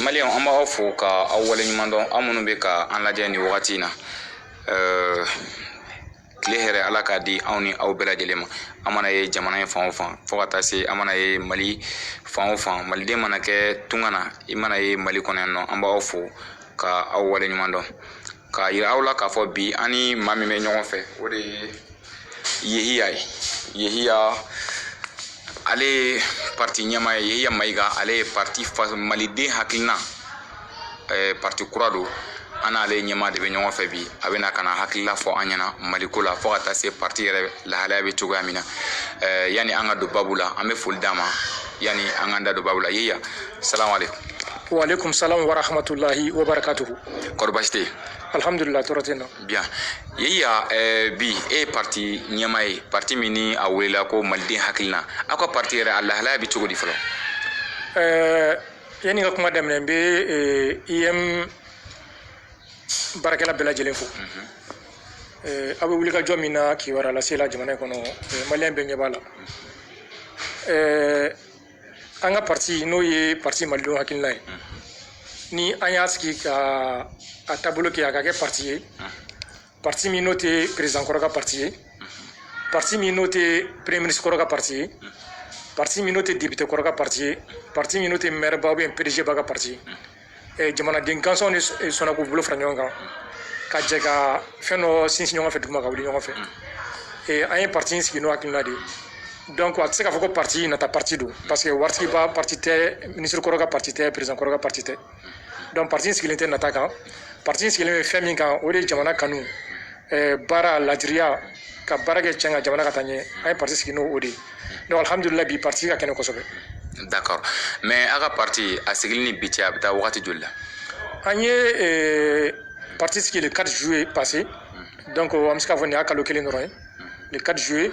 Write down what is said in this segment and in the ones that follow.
Maliens an b'aw fo ka aw waleɲuman dɔn aw minnu bɛ ka an lajɛ nin wagati in na tile hɛrɛ ala k'a di anw ni aw bɛɛ lajɛlen ma. An mana ye jamana in fan o fan fo ka taa se an mana ye Mali fan o fan maliden mana kɛ tunga na i mana ye Mali kɔnɔ yan nɔ an b'aw fo ka aw waleɲuman dɔn k'a yira aw la k'a fɔ bi an ni maa min bɛ ɲɔgɔn fɛ o de ye Yehiya ale parti ɲɛmaa ye Yehiya Mayiga ale ye parti maliden hakilina parti kura don an n'ale ɲɛmaa de bɛ ɲɔgɔn fɛ bi a bɛna ka na hakilila fɔ an ɲɛna Maliko la fo ka taa se parti yɛrɛ lahalaya bɛ cogoya min na yani an ka don babu la an bɛ foli d'a ma yani an ka da don babu la. Yehiya salamu aleykum. Wa aleykum salam wa rahmatulahi wa barakatuhu. Kɔri baasi tɛ yen? Alhamdulillah tɔɔrɔ tɛ n na. Bien Yehiya bi e ye parti ɲɛmaa ye parti min ni a welela ko maliden hakilina aw ka parti yɛrɛ a lahalaya bɛ cogo di fɔlɔ? Yani ka kuma daminɛ n bɛ IEM baarakɛla bɛɛ lajɛlen fo. Aw bɛ wulikajɔ min na kibaruya lase la jamana in kɔnɔ maliyɛn bɛɛ ɲɛ b'a la. An ka parti n'o ye parti malidenw hakilina ye ni an y'a sigi ka a taabolo kɛ a ka kɛ parti ye parti min n'o tɛ président kɔrɔ ka parti ye parti min n'o tɛ premier ministre kɔrɔ ka parti ye parti min n'o tɛ député kɔrɔ ka parti ye parti min n'o tɛ maire ba ou bien PDG ba ka parti ye jamanaden gansanw de sɔnna k'u bolo fara ɲɔgɔn kan ka jɛ ka fɛn dɔ sinsin ɲɔgɔn fɛ duguma ka wuli ɲɔgɔn fɛ an ye parti in sigi n'o hakilina de ye. Donc a tɛ se k'a fɔ ko parti nata parti don parce que waritigiba parti tɛ ministre kɔrɔ ka parti tɛ président kɔrɔ ka parti tɛ donc parti in sigilen tɛ nata kan parti in sigilen bɛ fɛn min kan o de ye jamana kanu baara ladiriya ka baara kɛ cɛn ka jamana ka taa ɲɛ an ye parti sigi n'o o de ye donc alhamdulillah bi parti ka kɛnɛ kosɛbɛ. D'accord mais a ka parti a sigili ni bi cɛ a bɛ taa wagati joli la? An ye parti sigi le 4 juillet passé donc an bɛ se k'a fɔ nin y'a kalo kelen dɔrɔn ye le 4 juillet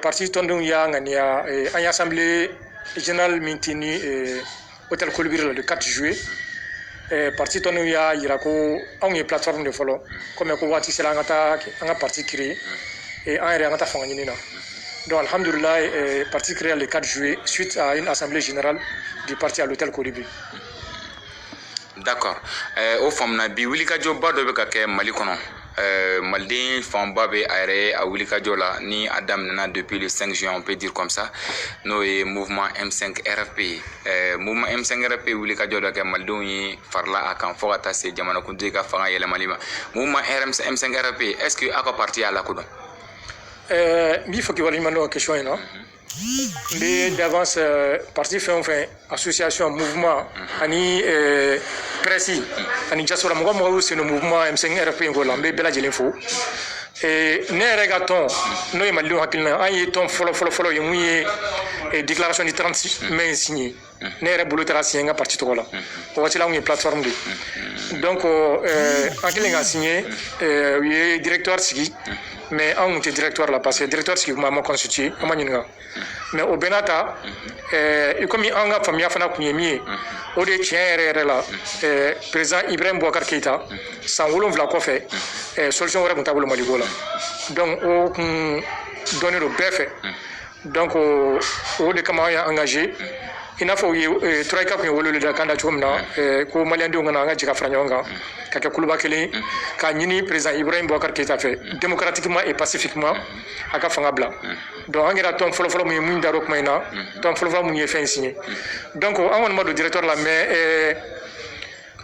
parti tɔndenw y'a ŋaniya an ye assemblée générale min teni hôtel Colibri la le 4 juillet parti tɔndenw y'a yira ko anw ye plateforme de fɔlɔ comme ko waati sera an ka parti créer an yɛrɛ an ka taa fanga ɲini na donc alhamdulillah parti créé le 4 juillet suite à une assemblée générale du parti à l'hôtel Colibri. D'accord o faamuna bi wulikajɔba dɔ bɛ ka kɛ Mali kɔnɔ maliden fanba bɛ a yɛrɛ a wulikajɔ la ni a daminɛna depuis le 5 juin on peut dire comme ça n'o ye mouvement M5 RFP mouvement M5 RFP wulikajɔ dɔ kɛ malidenw ye farila a kan fo ka taa se jamanakuntigi ka fanga yɛlɛmali ma. Mouvement M5 RFP est-ce que aw ka parti y'a lakodɔn? N b'i fɔ k'i waleɲuman dɔn question in na n bɛ d'avance parti fɛn o fɛn association mouvement ani presse ani diaspora mɔgɔ mɔgɔ y'u sen don mouvement M5 RFP in ko la n bɛ bɛɛ lajɛlen fo ne yɛrɛ ka tɔn n'o ye malidenw hakilina an ye tɔn fɔlɔ ye mun ye déclaration du 36 mai in signé ne yɛrɛ bolo taara signé n ka parti tɔgɔ la o waati la anw ye plateforme de ye donc an kɛlen ka signé u ye directoire sigi mais anw tun tɛ directoire la parce que directoire sigi kuma ma constitué an ma ɲininka mais o bɛɛ n'a ta komi an ka faamuya fana tun ye min ye o de ye tiɲɛ yɛrɛ la président Ibrahim Boubacar Keïta san 7 kɔfɛ solution wɛrɛ tun t'a bolo Maliko la donc o tun dɔnnen don bɛɛ fɛ donc o de kama an y'an engagé i n'a fɔ u ye Troika tun ye weleli da kan da cogo min na ko maliyɛndenw kana an ka jɛ ka fara ɲɔgɔn kan ka kɛ kuluba kelen k'a ɲini président Ibrahim Boubacar Keïta fɛ démocratiquement et pacifiquement a ka fanga bila donc an kɛra tɔn fɔlɔfɔlɔ mun ye mun dar'o kuma in na tɔn fɔlɔfɔlɔ mun ye fɛn signé donc an kɔni ma don directoire la mais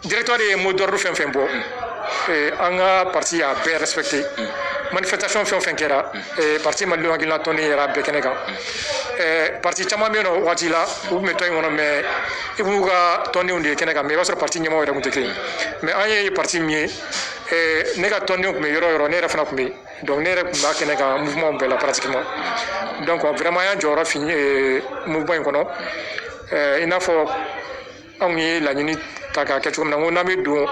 directoire ye mot d'ordre fɛn fɛn bɔ an ka parti y'a bɛɛ respecté manifestation fɛn o fɛn kɛra parti malidenw hakilina tɔnden yɛrɛ bɛɛ kɛnɛ kan parti caman bɛ yen nɔ waati la u tun bɛ tɔn in kɔnɔ mais i b'u ka tɔndenw de ye kɛnɛ kan mais i b'a sɔrɔ parti ɲɛmaaw yɛrɛ tun tɛ kelen mais an ye parti min ye ne ka tɔndenw tun bɛ yɔrɔ o yɔrɔ ne yɛrɛ fana tun bɛ yen donc ne yɛrɛ tun b'a kɛnɛ kan mouvement bɛɛ la pratiquement donc vraiment an y'an jɔyɔrɔ fini mouvement in kɔnɔ i n'a fɔ anw ye laɲini ta k'a kɛ cogo min na ko n'an bɛ don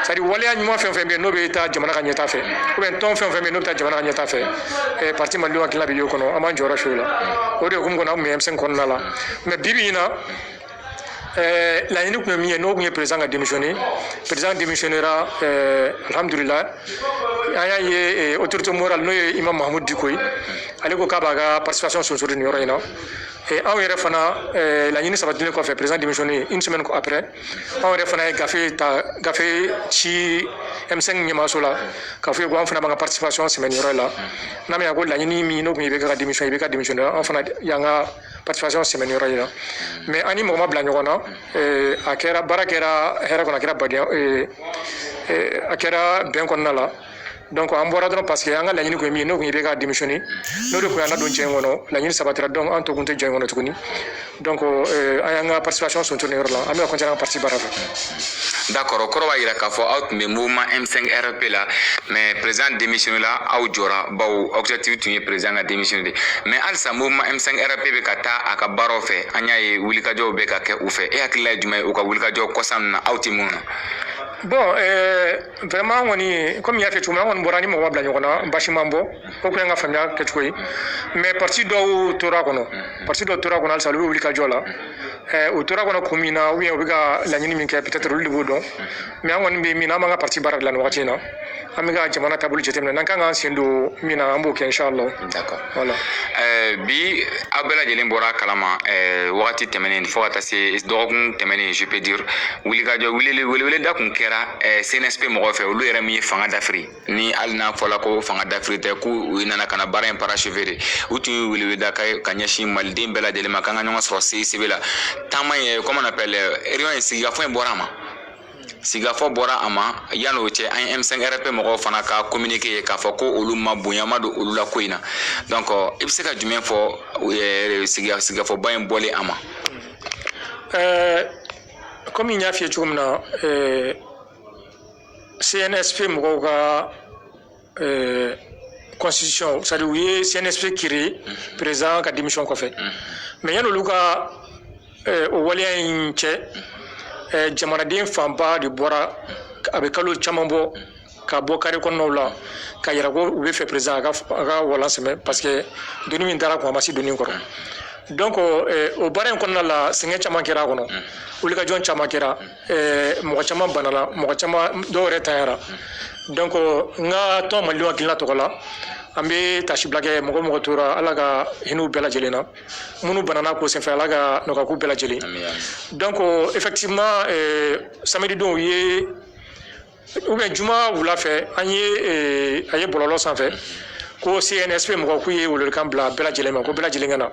c'est à dire waleya ɲuman fɛn fɛn bɛ yen n'o bɛ taa jamana ka ɲɛtaa fɛ ou bien tɔn fɛn fɛn bɛ yen n'o bɛ taa jamana ka ɲɛtaa fɛ parti malidenw hakilina bɛ y'o kɔnɔ an b'an jɔyɔrɔ fi o la o de hukumu kɔnɔ an tun bɛ M5 kɔnɔna la mais bi bi in na laɲini tun ye min ye n'o tun ye président ka démissionné président démissionnera alhamdulillah an y'a ye autorité morale n'o ye Imam Mahamudu Diko ye ale ko k'a b'a ka participation sonsori nin yɔrɔ in na anw yɛrɛ fana laɲini sabatilen kɔfɛ président démissionné une semaine après anw yɛrɛ fana ye gafe ci M5 ɲɛmaaso la k'a fɔ ye ko an fana b'an ka participation sɛmɛ nin yɔrɔ la n'a mɛn ko laɲini min n'o tun ye IBK ka démission IBK démissionné an fana y'an ka participation sɛmɛ nin yɔrɔ in na mais an ni mɔgɔ ma bila ɲɔgɔn na a kɛra baara kɛra hɛrɛ kɔnɔ a kɛra badenya a kɛra bɛn kɔnɔna la donc an bɔra dɔrɔn parce que an ka laɲini kun ye min ye n'o kun ye IBK ka démissionné n'o de kun y'an ladon jɛ in kɔnɔ laɲini sabatira donc an to kun tɛ jɛ in kɔnɔ tuguni donc an y'an ka participation sonsori nin yɔrɔ la an bɛ ka continuer an ka parti baara fɛ. D'accord, o kɔrɔ b'a yira k'a fɔ aw tun bɛ mouvement M5RP la mais président démissionné la aw jɔra bawo objectif tun ye président ka démissionné de mais halisa mouvement M5RP bɛ ka taa a ka baaraw fɛ an y'a ye wulikajɔw bɛ ka kɛ u fɛ e hakilila ye jumɛn ye u ka wulikajɔ kɔsan ninnu na aw tɛ mun na. Bon, vraiment kɔni comme y'a fɛ cogo min na an kɔni bɔra ni mɔgɔ ma bila ɲɔgɔn na basi m'an bɔ o kun y'an ka faamuya kɛcogo ye mais parti dɔw tora a kɔnɔ halisa olu bɛ wuli ka jɔ la o tora a kɔnɔ kun min na ou bien u bɛ ka laɲini min kɛ peut-être olu de b'o dɔn mais an kɔni bɛ min na an b'an ka parti baara dilan nin wagati in na an bɛ ka jamana taabolo jateminɛ n'an kan k'an sen don min na an b'o kɛ inchallah. D'accord. Voilà. Bi aw bɛɛ lajɛlen bɔra kalama wagati tɛmɛnen fo ka taa se dɔgɔkun tɛmɛnen je peux dire wulikajɔ weleweleda kun kɛra CNSP mɔgɔw fɛ olu yɛrɛ min ye fanga dafiri ni hali n'a fɔla ko fanga dafiri tɛ k'u nana ka na baara in parachever de u tun ye weleweleda ka ɲɛsin maliden bɛɛ lajɛlen ma k'an ka ɲɔgɔn sɔrɔ CICB la taama in comment on appelle réunion in sigikafɔ in bɔra a ma. Sigafɔ bɔra a ma yan'o cɛ an ye M5RP mɔgɔw fana ka communiqué ye k'a fɔ ko olu ma bonya ma don olu la ko in na donc i bɛ se ka jumɛn fɔ sigafɔba in bɔlen a ma. Comme n y'a f'i ye cogo min na CNSP mɔgɔw ka constitution c'est à dire u ye CNSP créé président ka démission kɔfɛ mais yan'olu ka o waleya in cɛ jamanaden fanba de bɔra a bɛ kalo caman bɔ ka bɔ carré kɔnɔnaw la ka yira ko u bɛ fɛ président a ka walan sɛmɛ parce que doni min taara kun a ma se doni kɔrɔ donc o baara in kɔnɔna la sɛgɛn caman kɛra a kɔnɔ wulikajɔ caman kɛra mɔgɔ caman banana mɔgɔ caman dɔw yɛrɛ tanyara donc n ka tɔn malidenw hakilina tɔgɔ la an bɛ tasibila kɛ mɔgɔ mɔgɔ tora ala ka hinɛw bɛɛ lajɛlen na minnu banana ko senfɛ ala ka nɔgɔya k'u bɛɛ lajɛlen donc effectivement samedi don ye ou bien juma wula fɛ an ye a ye bɔlɔlɔ sanfɛ ko CNSP mɔgɔ k'u ye welewelekan bila bɛɛ lajɛlen ma ko bɛɛ lajɛlen ka na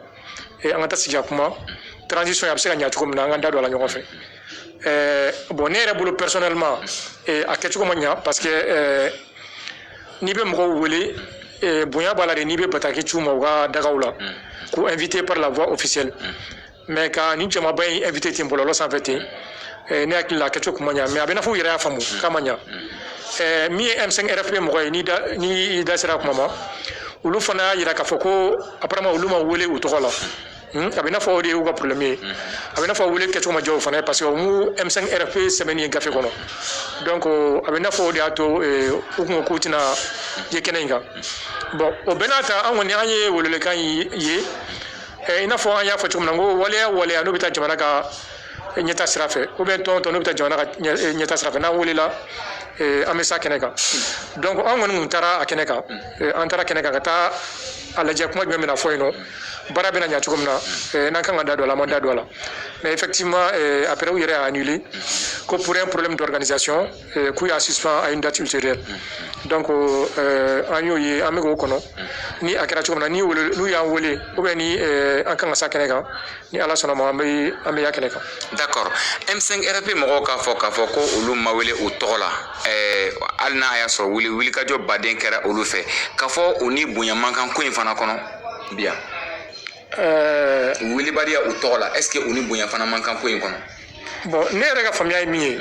an ka taa sigi ka kuma transition a bɛ se ka ɲɛ cogo min na an ka da don a la ɲɔgɔn fɛ bon ne yɛrɛ bolo personnellement a kɛcogo ma ɲɛ parce que n'i bɛ mɔgɔw wele bonya b'a la de n'i bɛ bataki ci u ma u ka dagaw la ko invité par la voie officielle mais ka ni jamaba in invité ten bɔlɔlɔ sanfɛ ten ne hakili la a kɛcogo kuma ɲɛ mais a bɛ i n'a fɔ u yɛrɛ y'a faamu k'a ma ɲɛ min ye M5RP mɔgɔ ye n'i da sera kuma ma olu fana y'a yira k'a fɔ ko apparemment olu ma wele u tɔgɔ la a bɛ i n'a fɔ o de y'u ka problème ye a bɛ i n'a fɔ wele kɛcogo ma diya o fana ye parce que o mu M5RP sɛbɛnni ye gafe kɔnɔ donc a bɛ i n'a fɔ o de y'a to u kun ko k'u tɛna ye kɛnɛ in kan bon o bɛɛ n'a ta an kɔni an ye welewelekan ye i n'a fɔ an y'a fɔ cogo min na n ko waleya n'o bɛ taa jamana ka ɲɛta sira fɛ ou bien tɔn n'o bɛ taa jamana ka ɲɛta sira fɛ n'an welela an bɛ s'a kɛnɛ kan donc an kɔni kun taara a kɛnɛ kan an taara kɛnɛ kan ka taa a lajɛ kuma jumɛn bɛ na fɔ yen nɔ baara bɛ na ɲɛ cogo min na n'an kan ka da don a la an ma da don a la mais effectivement après u yɛrɛ y'a annulé ko pour un problème d'organisation k'u y'a suspend à une date ultérieure donc an y'o ye an bɛ k'o kɔnɔ ni a kɛra cogo min na n'u y'an wele ou bien ni an kan ka s'a kɛnɛ kan ni ala sɔnna ma an bɛ y'a kɛnɛ kan. D'accord M5RP mɔgɔw k'a fɔ ko olu ma wele u tɔgɔ la hali n'a y'a sɔrɔ wulikajɔ baden kɛra olu fɛ k'a fɔ u ni bonya man kan ko in fana kɔnɔ bien wilibaliya u tɔgɔ la est-ce que u ni bonya fana man kan ko in kɔnɔ. Bon ne yɛrɛ ka faamuya ye min ye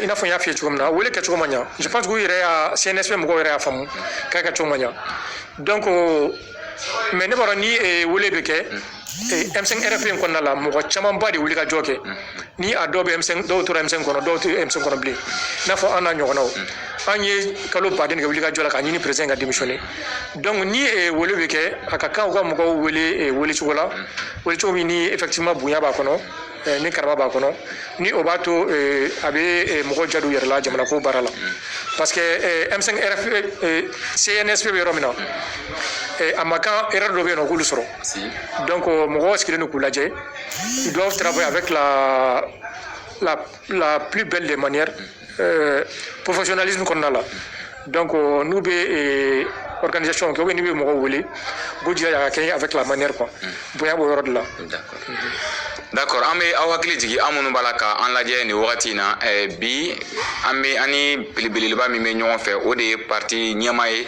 i n'a fɔ n y'a f'i ye cogo min na wele kɛcogo ma ɲa je pense que u yɛrɛ y'a CNSP mɔgɔw yɛrɛ y'a faamu k'a kɛcogo ma ɲa donc mais ne b'a dɔn ni wele bɛ kɛ M5RP in kɔnɔna la mɔgɔ camanba de wuli ka jɔ kɛ ni a dɔw bɛ dɔw tora M5 kɔnɔ dɔw tɛ M5 kɔnɔ bilen i n'a fɔ an n'a ɲɔgɔnnaw an ye kalo baden kɛ wuli ka jɔ la ka ɲini président ka démissionner donc ni wele bɛ kɛ a ka kan u ka mɔgɔw wele wele cogo la wele cogo min ni effectivement bonya b'a kɔnɔ ni karama b'a kɔnɔ ni o b'a to a bɛ mɔgɔw jadu yɛrɛ la jamana ko baara la parce que M5 RF CNSP bɛ yɔrɔ min na a ma kan erreur dɔ bɛ yen nɔ k'olu sɔrɔ donc mɔgɔw sigilen don k'u lajɛ ils doivent travailler avec la plus belle des manières professionnalisme kɔnɔna la donc n'u bɛ organisation kɛ ou bien n'u bɛ mɔgɔw wele b'u jija a ka kɛ avec la manière quoi bonya b'o yɔrɔ de la. D'accord, an bɛ aw hakili jigin an minnu b'a la ka an lajɛ nin wagati in na bi an bɛ ani belebeleba min bɛ ɲɔgɔn fɛ o de ye parti ɲɛmaa ye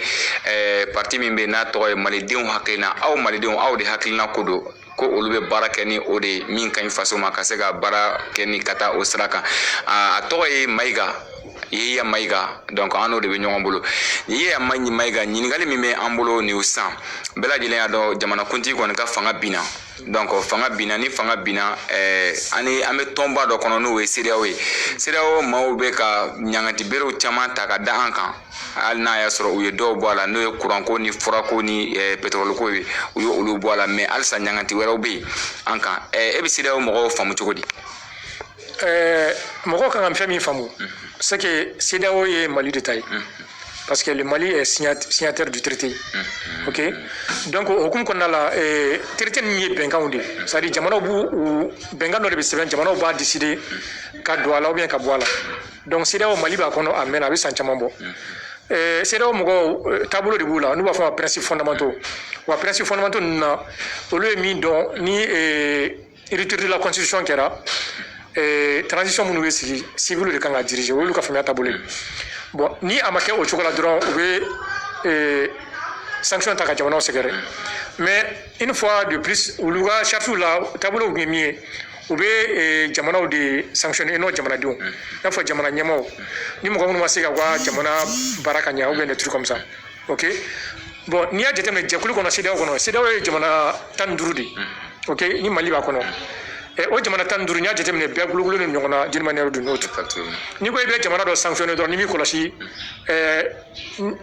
parti min bɛ n'a tɔgɔ ye malidenw hakilina aw malidenw aw de hakilina ko don ko olu bɛ baara kɛ ni o de ye min ka ɲi faso ma ka se ka baara kɛ ni ka taa o sira kan a tɔgɔ ye Mayiga Yaya Mayiga donc an n'o de bɛ ɲɔgɔn bolo Yaya Mayiga ɲininkali min bɛ an bolo nin san bɛɛ lajɛlen y'a dɔn jamanakuntigi kɔni ka fanga binna donc fanga binna ni fanga binna an bɛ tɔnba dɔ kɔnɔ n'o ye CEDEAO ye CEDEAO maaw bɛ ka ɲangati berew caman ta ka da an kan hali n'a y'a sɔrɔ u ye dɔw bɔ a la n'o ye kuranko ni furako ni pétrole-ko ye u ye olu bɔ a la mais halisa ɲangati wɛrɛw bɛ yen an kan e bɛ CEDEAO mɔgɔw faamu cogo di mɔgɔw kan ka fɛn min faamu c'est que CEDEAO ye Mali de ta ye parce que le Mali est signataire du traité ok donc o hukumu kɔnɔna la traité ninnu ye bɛnkanw de c'est à dire jamanaw b'u bɛnkan dɔ de bɛ sɛbɛn jamanaw b'a décider ka don a la ou bien ka bɔ a la donc CEDEAO Mali b'a kɔnɔ a mɛnna a bɛ san caman bɔ CEDEAO mɔgɔw taabolo de b'u la n'u b'a fɔ ma principes fondamentaux wa principes fondamentaux ninnu na olu ye min dɔn ni rupture de la constitution kɛra transition minnu bɛ sigi civil de kan ka diriger olu ka faamuya taabolo ye bon ni a ma kɛ o cogo la dɔrɔn u bɛ sanction ta ka jamanaw sɛgɛrɛ mais une fois de plus olu ka charte la taabolo tun ye min ye u bɛ jamanaw de sanctionner n'o jamanadenw i n'a fɔ jamana ɲɛmaaw ni mɔgɔ minnu ma se ka u ka jamana baara ka ɲɛ ou bien des trucs comme ça ok bon n'i y'a jateminɛ jɛkulu kɔnɔ CEDEAO ye jamana 15 de ok ni Mali b'a kɔnɔ o jamana 15 n'i y'a jateminɛ bɛɛ gulogulon ni ɲɔgɔn na d'une manière ou d'une autre n'i ko i bɛ jamana dɔ sanctionner dɔrɔn n'i m'i kɔlɔsi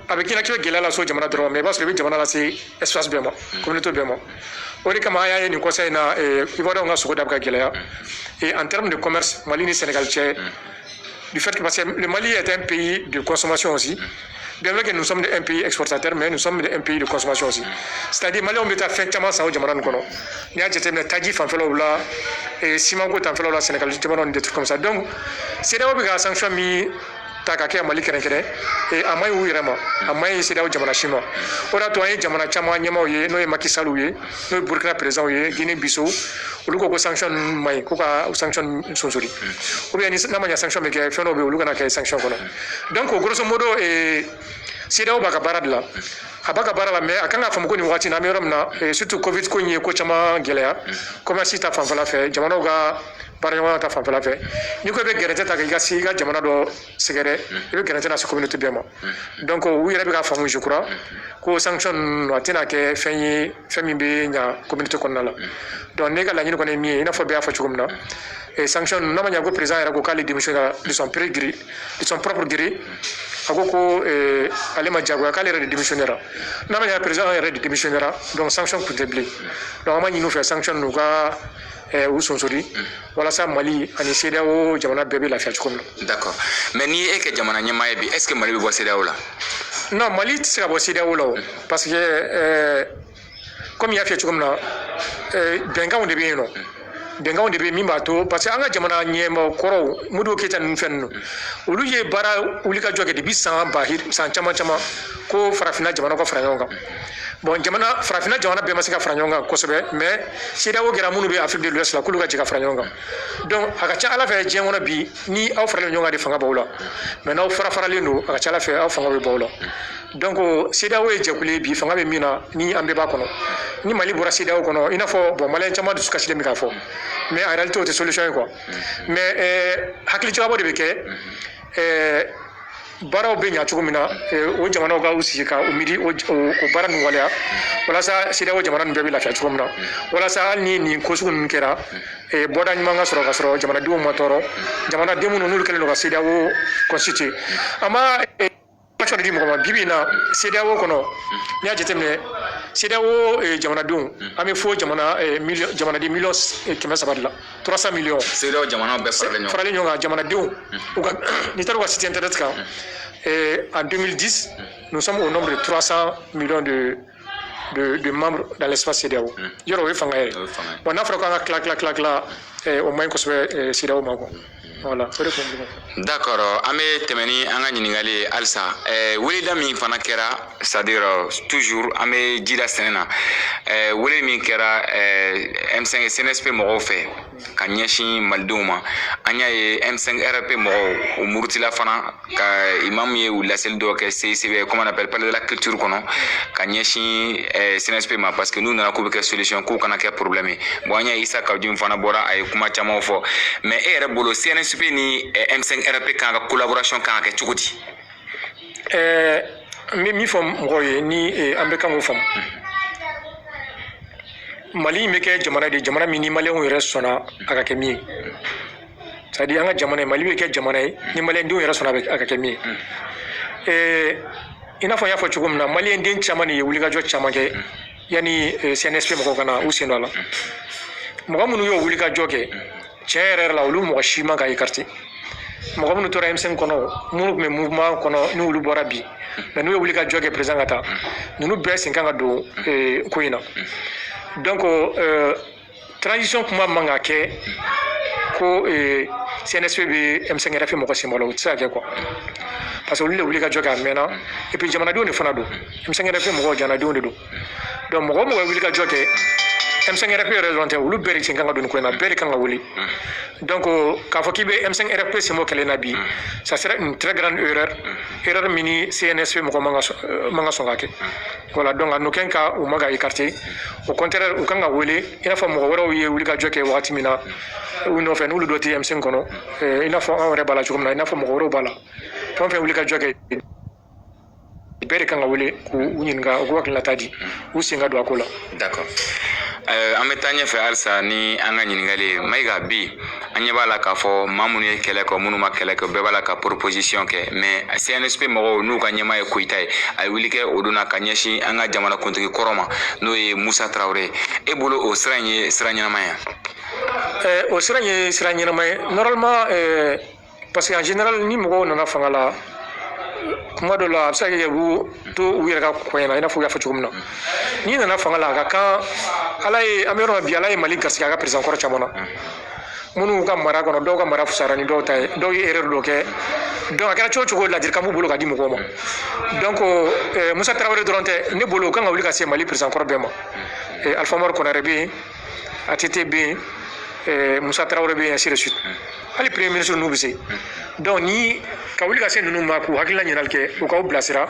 a bɛ k'i la k'i bɛ gɛlɛya lase o jamana dɔrɔn mais i b'a sɔrɔ i bɛ jamana lase espace bɛɛ ma communauté bɛɛ ma o de kama an y'a ye nin conseil in na Ivoiriyɛnw ka sogo da bɛ ka gɛlɛya et en termes de commerce Mali ni Sénégal cɛ du fait que parce que le Mali est un pays de consommation aussi bien vrai que nous sommes un pays exportateur mais nous sommes un pays de consommation aussi c'est-à-dire Maliens bɛ taa fɛn caman san o jamana nin kɔnɔ n'i y'a jateminɛ taji fanfɛlaw la ciment ko fanfɛlaw la Sénégal jamanaw ni des trucs comme ça donc CEDEAO bɛ ka sanction min ta ka kɛ Mali kɛrɛnkɛrɛn a maɲi u yɛrɛ ma a maɲi CEDEAO jamana si ma o de y'a to an ye jamana caman ɲɛmaaw ye n'o ye Macky Sall ye n'o ye Burkina président ye Guinée Bissau olu ko sanction ninnu maɲi ko ka sanction sonsori ou bien n'a ma ɲɛ sanction bɛ kɛ fɛn dɔw bɛ yen olu kana kɛ sanction kɔnɔ donc grosso modo CEDEAO b'a ka baara de la a b'a ka baara la mais a kan ka faamu ko nin waati in na an bɛ yɔrɔ min na surtout Covid ko in ye ko caman gɛlɛya commerce ta fanfɛla fɛ jamanaw ka baaraɲɔgɔnya ta fanfɛla fɛ n'i ko i bɛ gɛrɛntɛ ta k'i ka jamana dɔ sɛgɛrɛ i bɛ gɛrɛntɛ lase communauté bɛɛ ma donc u yɛrɛ bɛ ka faamu je crois ko sanction ninnu a tɛna kɛ fɛn ye fɛn min bɛ ɲa communauté kɔnɔna la donc ne ka laɲini kɔni ye min ye i n'a fɔ bɛɛ y'a fɔ cogo min na sanction n'a ma ɲɛ ko président yɛrɛ ko k'ale démissionnera de son propre gré a ko ale ma diyagoya k'ale yɛrɛ de démissionnera n'a ma ɲɛ président yɛrɛ de démissionnera donc sanction tun tɛ bilen donc an b'a ɲini u fɛ sanction ninnu ka u sonsori walasa Mali ani CEDEAO jamana bɛɛ bɛ lafiya cogo min na. D'accord mais ni e kɛ jamana ɲɛmaa ye bi est-ce que Mali bɛ bɔ CEDEAO la. non Mali tɛ se ka bɔ CEDEAO la o parce que comme i y'a fɔ cogo min na bɛnkanw de bɛ yen nɔ. bɛnkanw de bɛ min b'a to parce que an ka jamana ɲɛmaaw kɔrɔw Modibo Keyita ninnu fɛn ninnu olu ye baara wulikajɔ kɛ depuis san caman ko farafinna jamanaw ka fara ɲɔgɔn kan bon farafinna jamana bɛɛ ma se ka fara ɲɔgɔn kan kosɛbɛ mais CEDEAO kɛra minnu bɛ Afrique de l'Ouest la k'olu ka jɛ ka fara ɲɔgɔn kan donc a ka ca Ala fɛ diɲɛ kɔnɔ bi ni aw faralen ɲɔgɔn kan de fanga b'aw la mais n'aw fara-faralen don a ka ca Ala fɛ aw fanga bɛ b'aw la donc CEDEAO ye jɛkulu ye bi fanga bɛ min na ni an bɛɛ b'a kɔnɔ ni Mali bɔra CEDEAO kɔnɔ i n'a fɔ bon Maliyɛn caman dusu kasilen bɛ k'a fɔ mais en réalité o tɛ solution ye quoi mais hakili jagabɔ de bɛ kɛ baaraw bɛ ɲa cogo min na o jamanaw ka u sigi ka u miiri o baara ninnu waleya walasa CEDEAO jamana ninnu bɛɛ bɛ lafiya cogo min na walasa hali ni nin ko sugu ninnu kɛra bɔda ɲuman ka sɔrɔ ka sɔrɔ jamanadenw ma tɔɔrɔ jamanaden minnu n'olu kɛlen don ka CEDEAO constituer an b'a kɔni di mɔgɔ ma bibi in na CEDEAO kɔnɔ n'i y'a jateminɛ CEDEAO jamanadenw an bɛ fɔ jamanaden miliyɔn 300 de la 300 millions. CEDEAO jamanaw bɛɛ faralen ɲɔgɔn kan jamanadenw n'i taara u ka site internet kan en 2010 nous sommes au nombre de 300 millions de membres dans l'espace CEDEAO. Yɔrɔ o ye fanga ye bon n'a fɔra k'an ka tila o man ɲi kosɛbɛ CEDEAO ma quoi. Voilà. D'accord, an bɛ tɛmɛ ni an ka ɲininkali ye halisa weleda min fana kɛra c'est-à-dire toujours an bɛ ji la sɛnɛ na wele min kɛra M5 CNSP mɔgɔw fɛ ka ɲɛsin malidenw ma an y'a ye M5 RP mɔgɔw o murutila fana ka imam ye u laseli dɔw kɛ CICB comme on appelle palais de la culture kɔnɔ ka ɲɛsin CNSP ma parce que n'u nana k'u bɛ kɛ solution k'u kana kɛ problème ye bon an y'a ye Isa Kawudi fana bɔra a ye kuma caman fɔ mais e yɛrɛ bolo CNSP ni M5 RP kan ka collaboration kan ka kɛ cogo di? N bɛ min fɔ mɔgɔw ye ni an bɛ kan k'o faamu Mali in bɛ kɛ jamana min ni maliyɛnw yɛrɛ sɔnna a ka kɛ min ye c'est à dire an ka jamana Mali bɛ kɛ jamana ye ni maliyɛndenw yɛrɛ sɔnna a ka kɛ min ye i n'a fɔ n y'a fɔ cogo min na maliyɛnden caman de ye wulikajɔ caman kɛ yanni CNSP mɔgɔw ka na u sen don a la mɔgɔ minnu y'o wulikajɔ kɛ tiɲɛ yɛrɛ la olu mɔgɔ si man ka écarter mɔgɔ minnu tora M5 kɔnɔ minnu tun bɛ mouvement kɔnɔ ni olu bɔra bi mais n'u ye wulikajɔ kɛ président ka taa ninnu bɛɛ sen kan ka don ko in na donc transition kuma man ka kɛ ko CNSP bɛ M5 RP mɔgɔ sen bɔ la o tɛ se ka kɛ quoi parce que olu de wulikajɔ kɛ a mɛnna et puis jamanadenw de fana don M5 RP mɔgɔw jamanadenw de don donc mɔgɔ o mɔgɔ ye wulikajɔ kɛ M5 RP yɛrɛ dɔrɔn tɛ olu bɛɛ de sen kan ka don nin ko in na bɛɛ de kan ka wuli donc k'a fɔ k'i bɛ M5 RP sen bɔ kɛlɛ na bi ça serait une très grande erreur min ni CNSP mɔgɔ man ka sɔn ka kɛ voilà donc a n'o kɛ ka u ma ka écarter au contraire u kan ka wele i n'a fɔ mɔgɔ wɛrɛw ye wulikajɔ kɛ wagati min na u nɔfɛ n'olu dɔ tɛ M5 kɔnɔ i n'a fɔ anw yɛrɛ b'a la cogo min na i n'a fɔ mɔgɔ wɛrɛw b'a la fɛn o fɛn wulikajɔ kɛ bɛɛ de kan ka wele k'u ɲininka u k'u hakilinata di u sen ka don a ko la. D'accord. An bɛ taa ɲɛfɛ halisa ni an ka ɲininkali ye Mayiga bi an ɲɛ b'a la k'a fɔ maa minnu ye kɛlɛ kɛ minnu ma kɛlɛ kɛ bɛɛ b'a la ka proposition kɛ mais CNSP mɔgɔw n'u ka ɲɛmaa ye Koyita ye a ye wuli kɛ o don na ka ɲɛsin an ka jamanakuntigi kɔrɔ ma n'o ye Musa Tarawele e bolo o sira in ye sira ɲɛnama ye? O sira in ye sira ɲɛnama ye normalement parce que en général ni mɔgɔw nana fanga la kuma dɔ la a bɛ se ka kɛ u to u yɛrɛ ka kɔɲɛ na i n'a fɔ u y'a fɔ cogo min na n'i nana fanga la a ka kan ala ye an bɛ yɔrɔ min bi ala ye Mali garisɛgɛ a ka président kɔrɔ caman na minnu ka mara kɔnɔ dɔw ka mara fisayara ni dɔw ta ye dɔw ye erreur dɔ kɛ donc a kɛra cogo o cogo ladilikan b'u bolo ka di mɔgɔw ma donc Musa Tarawele dɔrɔn tɛ ne bolo o kan ka wuli ka se Mali président kɔrɔ bɛɛ ma Alpha Umaru Konare bɛ yen ATT bɛ yen Musa Tarawele bɛ yen ainsi de suite hali premier ministre n'u bɛ se donc ni ka wuli ka se ninnu ma k'u hakilina ɲininkali kɛ u k'aw bilasira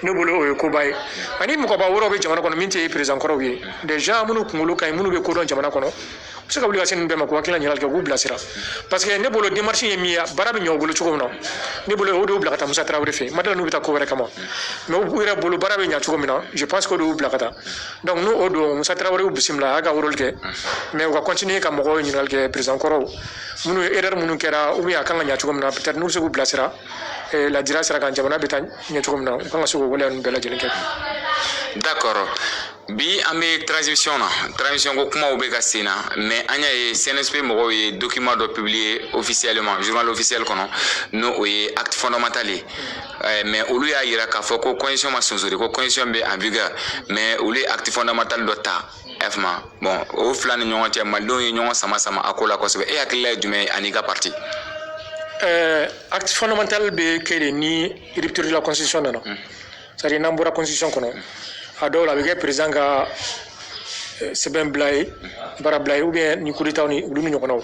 ne bolo o ye koba ye ani mɔgɔba wɛrɛw bɛ jamana kɔnɔ min tɛ président kɔrɔw ye des gens minnu kunkolo ka ɲi minnu bɛ kodɔn jamana kɔnɔ u bɛ se ka wuli ka se ninnu bɛɛ ma k'u hakilina ɲininkali kɛ k'u bilasira parce que ne bolo démarche ye min ye baara bɛ ɲɛ u bolo cogo min na ne bolo o de y'u bila ka taa Musa Tarawele fɛ yen ma dala n'u bɛ taa ko wɛrɛ kama mais u yɛrɛ bolo baara bɛ ɲɛ cogo min na je pense que o de y'u bila ka taa donc n'o o don Musa Tarawele y'u bisimila a y'a ka rôle kɛ mais u ka continuer ka mɔgɔw ɲininkali kɛ président kɔrɔw minnu ye erreur minnu kɛra ou bien a kan ka ɲɛ cogo min na peut-être n'u bɛ se k'u bilasira ladira sira kan jamana bɛ taa ɲɛ cogo min na u kan ka se k'o waleya ninnu bɛɛ lajɛlen kɛ. D'accord. Bi an bɛ transition ko kumaw bɛ ka sen na mais an y'a ye CNSP mɔgɔw ye document dɔ publier officiellement journal officiel kɔnɔ n'o o ye acte fondamental ye mais olu y'a yira k'a fɔ ko constitution ma sonsori ko constitution bɛ en vigueur mais olu ye acte fondamental dɔ ta FMA bon o fila ni ɲɔgɔn cɛ malidenw ye ɲɔgɔn sama a ko la kosɛbɛ e hakilila ye jumɛn ye ani ka parti? Acte fondamental bɛ kɛ de ni rupture de la constitution nana c'est-à-dire n'an bɔra constitution kɔnɔ a dɔw la a bɛ kɛ président ka sɛbɛn bila ye baara bila ye ou bien ni coup d'état ni olu ni ɲɔgɔnnaw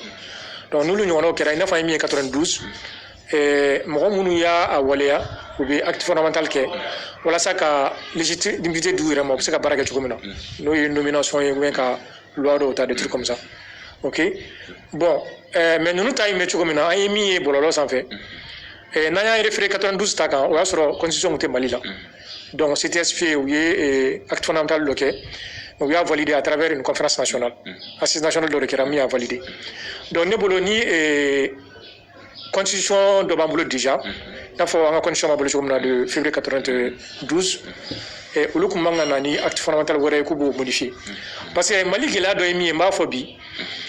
donc n'olu ɲɔgɔnnaw kɛra i n'a fɔ an ye min ye 92 mɔgɔ minnu y'a waleya u bɛ acte fondamental kɛ walasa ka légitimité d'u yɛrɛ ma u bɛ se ka baara kɛ cogo min na n'o ye nomination ye ou bien ka loi dɔw ta des trucs comme ça ok bon mais ninnu ta ye mɛn cogo min na an ye min ye bɔlɔlɔ sanfɛ n'an y'a référé 92 ta kan o y'a sɔrɔ constitution tun tɛ Mali la donc CTSP u ye acte fondamental dɔ kɛ u y'a validé à travers une conférence nationale assise nationale dɔ de kɛra min y'a validé donc ne bolo ni constitution dɔ b'an bolo déjà i n'a fɔ an ka constitution b'a bolo cogo min na de février 92 olu tun man ka na ni acte fondamental wɛrɛ ye k'u b'o modifier parce que Mali gɛlɛya dɔ ye min ye n b'a fɔ bi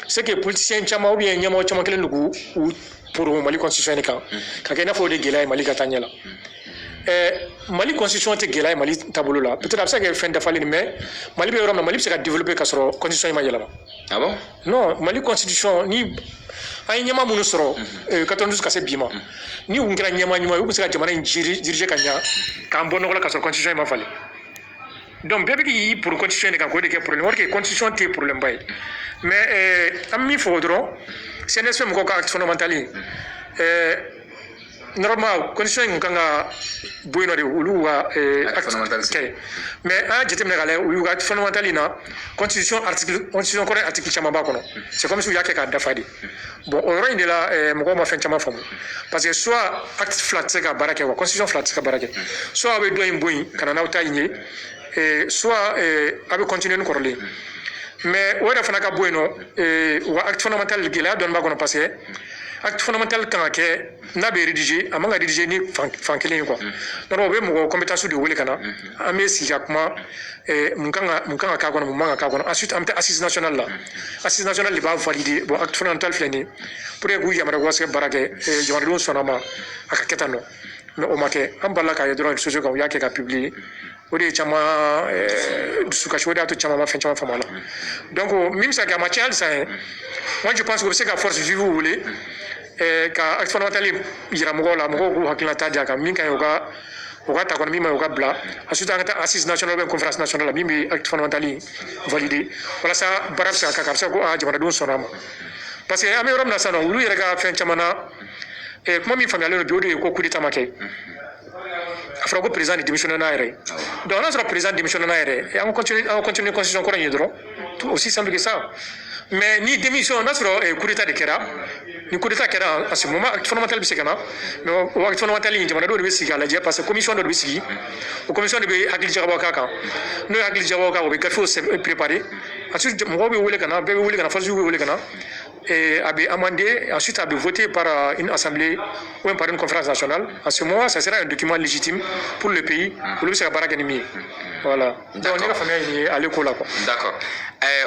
c'est que politicien caman ou bien ɲɛmɔgɔ caman kɛlen don k'u pour Mali constitution kan ka kɛ i n'a fɔ o de gɛlɛya ye Mali ka taa ɲɛ la Mali constitution tɛ gɛlɛya ye Mali taabolo la peut-être a bɛ se ka kɛ fɛn dafalen mais Mali bɛ yɔrɔ min na Mali bɛ se ka développer ka sɔrɔ constitution in ma yɛlɛma. Ah bon? Non, Mali constitution ni an ye ɲɛmaa minnu sɔrɔ 92 ka se bi ma ni u kɛra ɲɛmaa ɲuman ye u bɛ se ka jamana in diriger ka ɲa k'an bɔ nɔgɔ la ka sɔrɔ constitution in ma falen. Donc bɛɛ bɛ k'i pour constitution de kan k'o de kɛ problème or que constitution tɛ problème ba ye mais an bɛ min fɔ dɔrɔn CNSP mɔgɔw ka acte fondamental normalement constitution in kan ka bɔ yen nɔ de olu ka acte kɛ mais an y'a jateminɛ k'a lajɛ u y'u ka acte fondamental na constitution kɔrɔ article caman b'a kɔnɔ c'est comme si u y'a kɛ k'a dafa de bon o yɔrɔ in de la mɔgɔw ma fɛn caman faamu parce que soit acte fila tɛ se ka baara kɛ wa constitution fila tɛ se ka baara kɛ soit a bɛ dɔ in bɔ yen ka na n'aw ta in ye soit a bɛ continuer ni kɔrɔlen mais o yɛrɛ fana ka bɔ yen nɔ u ka acte fondamental gɛlɛya dɔɔni b'a kɔnɔ parce que acte fondamental kan ka kɛ n'a bɛ rédiger a man ka rédiger ni fan kelen ye quoi donc o bɛ mɔgɔ compétence de wele ka na an bɛ sigi ka kuma mun kan ka k'a kɔnɔ mun man ka k'a kɔnɔ ensuite an bɛ taa assise nationale la assise nationale de b'a valider bon acte fondamental filɛ nin ye pour que k'u yamaruya u ka se ka baara kɛ jamanadenw sɔnna ma a ka kɛ tan nɔ mais o ma kɛ an balila k'a ye dɔrɔn réseaux sociaux kan u y'a kɛ ka publier o de ye caman dusukasi o de y'a to caman ma fɛn caman faamu a la donc min bɛ se ka kɛ a ma caya halisa ye moi je pense que u bɛ se ka force vive wele ka acte fondamental yira mɔgɔw la mɔgɔw k'u hakilinata di a kan min ka ɲi u ka ta kɔnɔ min ma ɲi u ka bila ensuite an ka taa assise nationale ou bien conférence nationale la min bɛ acte fondamental valider walasa baara bɛ se ka kɛ a bɛ se ka ko jamanadenw sɔnna a ma parce que an bɛ yɔrɔ min na sisan nɔ olu yɛrɛ ka fɛn caman na kuma min faamuyalen don bi o de ye ko coup d'état ma kɛ a fɔra ko président de démissionné n'a yɛrɛ ye donc n'a sɔrɔ président démissionné n'a yɛrɛ ye an ka continuer constitution kɔrɔ in ye dɔrɔn tout aussi simple que ça mais ni démission n'a sɔrɔ coup d'état de kɛra ni coup d'état kɛra à ce moment acte fondamental bɛ se ka na mais o acte fondamental in jamanadenw de bɛ sigi k'a lajɛ parce que commission dɔ de bɛ sigi o commission de bɛ hakili jagabɔ k'a kan n'o ye hakili jagabɔ k'a kan o bɛ gafew préparer ensuite mɔgɔw bɛ wele ka na bɛɛ bɛ wele ka na fasiw bɛ wele ka na a bɛ amendé ensuite a bɛ voté par une assemblée ou bien par une conférence nationale à ce moment ça sera un document légitime pour le pays olu bɛ se ka baara kɛ ni min ye voilà donc ne ka faamuya ye nin ye ale ko la quoi. D'accord.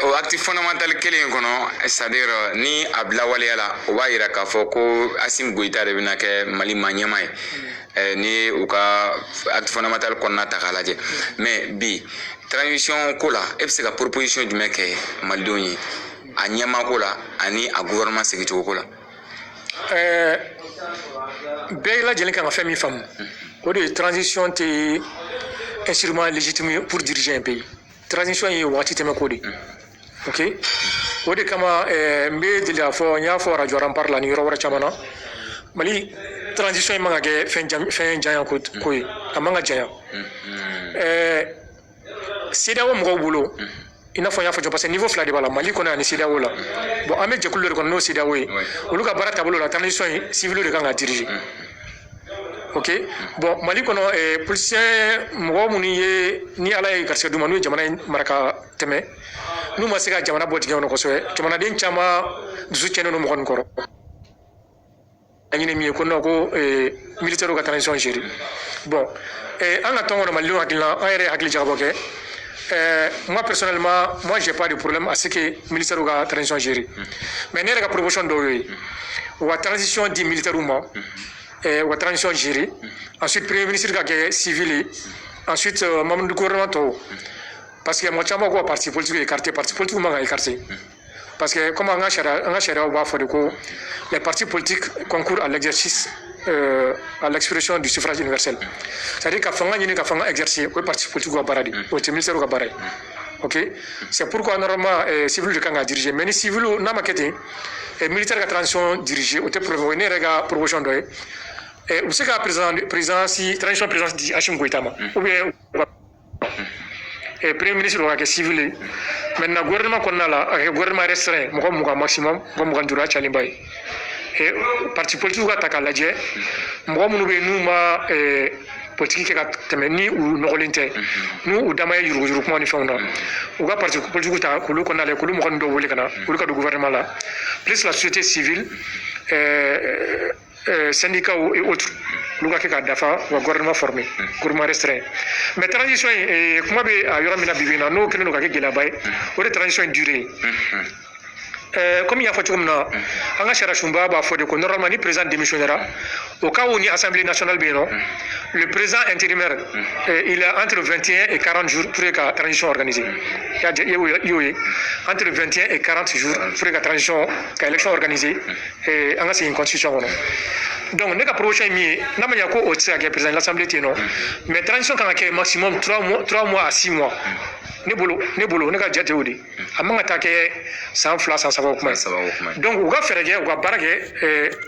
O acte fondamental kelen in kɔnɔ c'est-à-dire ni a bila waleya la o b'a yira k'a fɔ ko Assimi Goïta de bɛna kɛ Mali ma ɲɛmaa ye ni u ka acte fondamental kɔnɔna ta k'a lajɛ mais bi transition ko la e bɛ se ka proposition jumɛn kɛ malidenw ye a ɲɛmaa ko la ani a gouvernement sigicogo ko la. bɛɛ lajɛlen kan ka fɛn min faamu o de ye transition tɛ instrument légitime pour diriger un pays transition ye waati tɛmɛ ko de ok o de kama n bɛ deli k'a fɔ n y'a fɔ radio Rampart la ni yɔrɔ wɛrɛ caman na Mali transition in man ka kɛ fɛn janya ko ye a man ka janya CEDEAO mɔgɔw bolo i n'a fɔ n y'a fɔ cogo parce que niveau fila de b'a la Mali kɔnɔ ani CEDEAO la bon an bɛ jɛkulu de kɔnɔ n'o CEDEAO ye olu ka baara taabolo la transition in civil de kan ka diriger ok bon Mali kɔnɔ politicien mɔgɔ minnu ye ni ala ye garisɛgɛ d'u ma n'u ye jamana in mara ka tɛmɛ n'u ma se ka jamana bɔ tigɛ kɔnɔ kosɛbɛ jamanaden caman dusu cɛnnen don mɔgɔ nin kɔrɔ a ɲini min ye ko non ko militaire ka transition gérer bon an ka tɔn kɔnɔ malidenw hakili la an yɛrɛ ye hakili jagabɔ kɛ moi personnellement moi j'ai pas de problème à ce que militaire ka transition gérer mais ne yɛrɛ ka proposition dɔw ye u ka transition di militaire ma u ka transition gérer ensuite premier ministre ka kɛ civil ye ensuite membre du gouvernement tɔw parce que mɔgɔ caman ko parti politique écarté parti politique man ka écarté parce que comme an ka sariyaw b'a fɔ de ko les partis politiques concourent à l'exercice à l'expression du suffrage universel c'est-à-dire ka fanga ɲini ka fanga exercer o ye parti politique ka baara de o tɛ ministère ka baara ye ok c'est pourquoi normalement civil de kan ka diriger mais ni civil n'a ma kɛ ten militaire ka transition diriger o tɛ problème o ye ne yɛrɛ ka proposition dɔ ye u bɛ se ka transition présidence di Assimi Goïta ma ou bien premier ministre ka kɛ civil ye maintenant gouvernement kɔnɔna la a kɛ gouvernement restreint mɔgɔ 20 maximum mɔgɔ 25 a cayalenba ye parti politique ka ta k'a lajɛ mɔgɔ minnu bɛ yen n'u ma politique kɛ ka tɛmɛ ni u nɔgɔlen tɛ n'u dama ye yuruguyurugu kuma ni fɛnw na u ka parti politique ta k'olu kɔnɔna la k'olu mɔgɔ ninnu dɔw wele ka na olu ka don gouvernement la plus la société civile syndicats et autres. Nous avons dafa ou gouvernement formé, gouvernement restreint. Mais transition, comment bien y aura mina bibina, nous qui nous avons fait là-bas, ou de transition durée. Comme il y a fait comme ça, on a cherché un baba pour que normalement le président démissionnaire, au cas où l'Assemblée nationale bénin, le président intérimaire, il a entre 21 et 40 jours pour que la transition organisée. Entre 21 et 40 jours pour que la transition, que l'élection organisée, et on a une constitution. Donc, nous avons prochain mi, n'a pas encore au président de l'Assemblée ténon, mais transition quand on a maximum 3 mois à 6 mois. Ne bolo ne ka jate odi amanga take sans fla sans savoir comment donc on va faire on va barage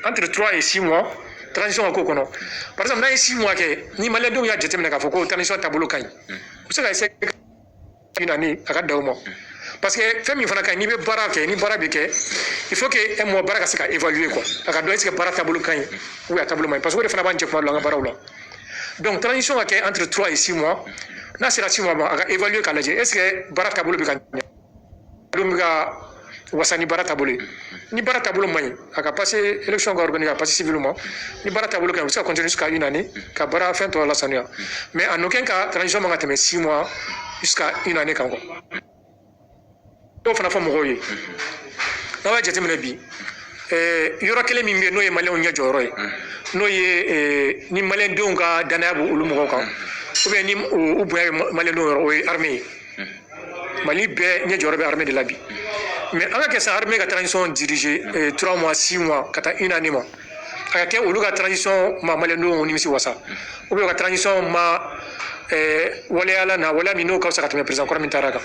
entre 3 et 6 mois transition ko kono par exemple dans 6 mois ke ni malé do ya jate me ka foko transition tabolo kan o se ka essayer une année aka dawmo parce que femi fana kan ni be barake ni barabe ke il faut que un mois baraka se ka évaluer quoi aka do est-ce que baraka tabolo kan ou ya tabolo mai parce que fana ban je ko la barawla donc transition ke entre 3 et 6 mois na sera 6 mois aga évaluer kala je est-ce que barata bolo bi kan lumga wasani barata bolo ni barata bolo mai aga passer élection ga organiser passer civilement ni barata bolo kan ça continue jusqu'à une année ka bara fin to la sania mais en aucun cas transition manga teme 6 mois jusqu'à une année kan ko to fana fo mo goyi na wa jete bi yoro kele mi no ye malé on nya joro no ye ni malé donga danabu ulumu ko kan ou bien ni ou bien malé no armée mali be nya joro be armée de la bi mais anga que ça armée ka transition dirigée 3 mois 6 mois kata une année ma aka ke ulu ka transition ma malé no ni misi wasa ou bien ka transition ma wala ala na wala mi no ka sa ka président ko min taraka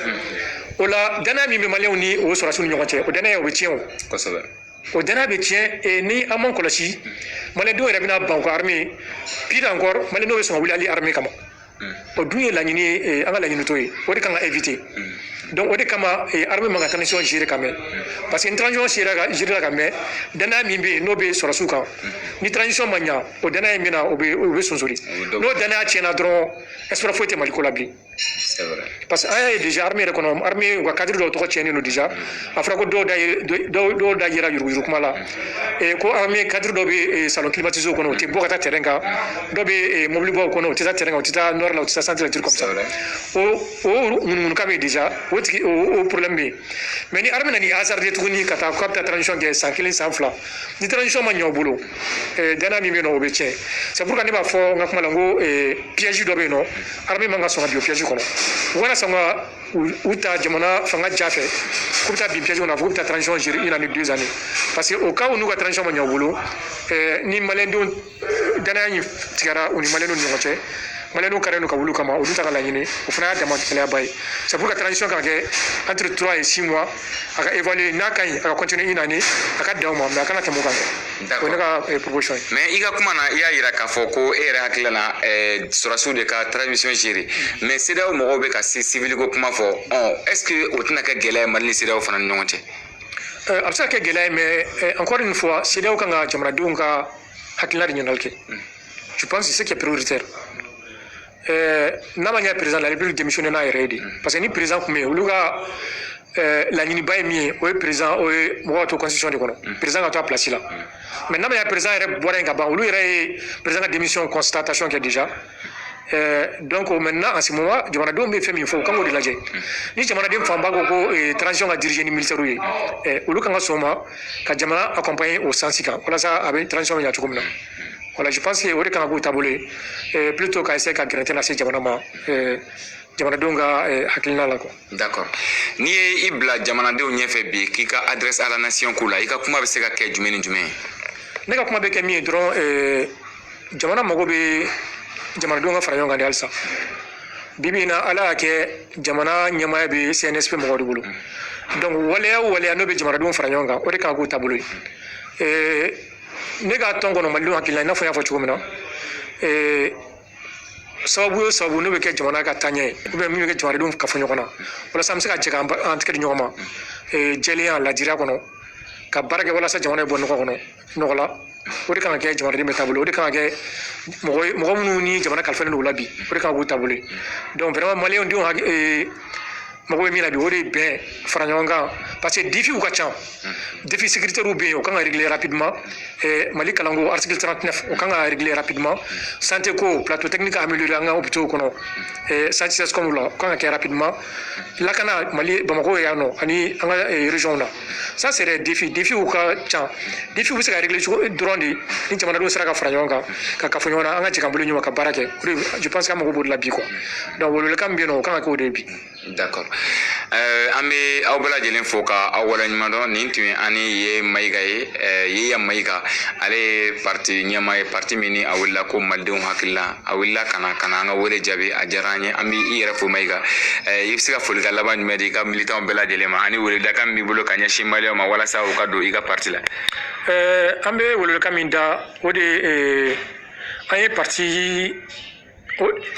ola dana mi be malé ni o sura sunu nyokote o dana ya o tien ko ça va o dana be tien et ni amon kolosi malé do rebina banko armée pire encore malé no so wuli ali armée kama o duye la nyini anga la nyini toy o de kan éviter donc o de kama armée manga transition gérer quand même parce que une transition gérer quand même dana mi be no be sura suka ni transition manya o dana mina o be sonsori no dana tiena dron espère faut être mal collabli c'est vrai parce que déjà armée reconnaît armée wa cadre do to tiena no déjà afra ko do da yira yuru kuma la et ko armée cadre do be salon climatisé ko no te bokata terenga do be mobile bo ko no te terenga te nord la te centre comme ça o mun ka be déjà o problème be mais ni armée ni hasard de tuni kata ko ta transition ke sans kilin sans fla ni transition ma nyobulu dana mi no obeche c'est pourquoi ne ba fo ngakuma lango piège do be no armée manga so radio piège ko no wala sanga uta jamana fanga jafe kuta bi piège on a ta transition gérer une année 2 années parce que au cas où nous ka transition ma nyobulu ni malendo dana ni tigara ni malendo ni ngoche malendo kareno ka wulu kama uduta kala nyine o fana da kala bay c'est pour que transition ka entre 3 et 6 mois aka évaluer na kai aka continuer une année aka dawo ma aka na temo kan d'accord on a proposition mais iga kuma na ya ira ka foko era hakilana surasu de ka transition gérer mais c'est là où mo be ka civil ko kuma fo est-ce que otina ka gele mali c'est là où fana nyonte absa ka gele mais encore une fois c'est là où kanga jamra dunga hakilana nyonalke je pense que c'est ce qui est prioritaire namanya président de la République démissionné na ready parce que ni président comme uluga la nini bay mi o président o mo to constitution de kono président a to place là mais namanya président re boire nga ba ulu re président démission constatation qui est déjà donc maintenant en ce moment jamana do me femi fo kango de la je ni jamana dem famba ko transition a diriger ni militaire ulu kanga soma ka jamana accompagner au sensika wala ça avec transition ya tukumna. Voilà, je pense que au cas où tabulé plutôt qu'à essayer de grandir la jamana jamana donga hakilina la ko d'accord ni ibla jamana de nyefe bi kika adresse à la nation kula ika kuma be se ka ke jumeni jumeni ne ka kuma be ke mi dron jamana mago be jamana donga fara yonga de alsa bibina ala ke jamana nyama be CNSP mago de bulu donc wala no be jamana donga fara yonga o cas où tabulé nega tongo no mali hakila na fo ya fo chumina sababu no be ke jamana ka tanye ko be mi ke jamana dum ka fo nyokona wala sam se ka jega antike di nyokoma jeliya la dira kono ka barake wala sa jamana bonno ko kono nokola o de kan ke jamana de metabolo o de kan ke mo ni jamana kalfa no labi o de kan go tabule donc vraiment mali on di mɔgɔw ye min na bi o de ye bɛn fara ɲɔgɔn kan parce que défi ka ca défi sécuritaire bɛ yen o kan ka régler rapidement Mali kalanko article 39 o kan ka régler rapidement santé ko plateau technique amélioré an ka hôpitaux kɔnɔ SATSESCOM la o kan ka kɛ rapidement lakana Mali Bamako yan nɔ ani an ka région na ça c'est des défis ka ca défi bɛ se ka régler cogo dɔrɔn de ni jamanadenw sera ka fara ɲɔgɔn kan ka kafo ɲɔgɔn na an ka jɛ k'an bolo ɲɔgɔn ka baara kɛ je pense que an mago b'o de la bi quoi donc welewelekan min bɛ yen nɔ o kan ka kɛ o de ye bi. D'accord. An bɛ aw bɛɛ lajɛlen fo ka aw waleɲuman dɔn nin tun ye ani ye Mayiga ye Yeya Mayiga ale ye parti ɲɛmaa ye parti min ni a wulila ko malidenw hakili la a wulila ka na an ka wele jaabi a diyara an ye an bɛ i yɛrɛ fo Mayiga i bɛ se ka folikan laban jumɛn di i ka militants bɛɛ lajɛlen ma ani welewelekan min b'i bolo ka ɲɛsin maliyɛnw ma walasa u ka don i ka parti la. An bɛ welewelekan min da o de ye an ye parti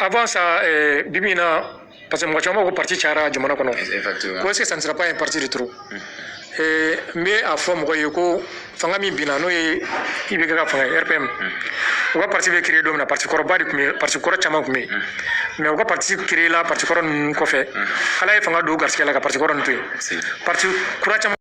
avant ça bibi in na parce que mɔgɔ caman ko parti cayara jamana kɔnɔ ko est-ce que ça ne sera pas un parti de trop n bɛ a fɔ mɔgɔ ye ko fanga min binna n'o ye IBK ka fanga ye RPM u ka parti bɛ créer don min na parti kɔrɔba de tun bɛ yen parti kɔrɔ caman tun bɛ yen mais u ka parti créer la parti kɔrɔ ninnu kɔfɛ Ala ye fanga don u garisɛgɛ la ka parti kɔrɔ ninnu to yen parti kura caman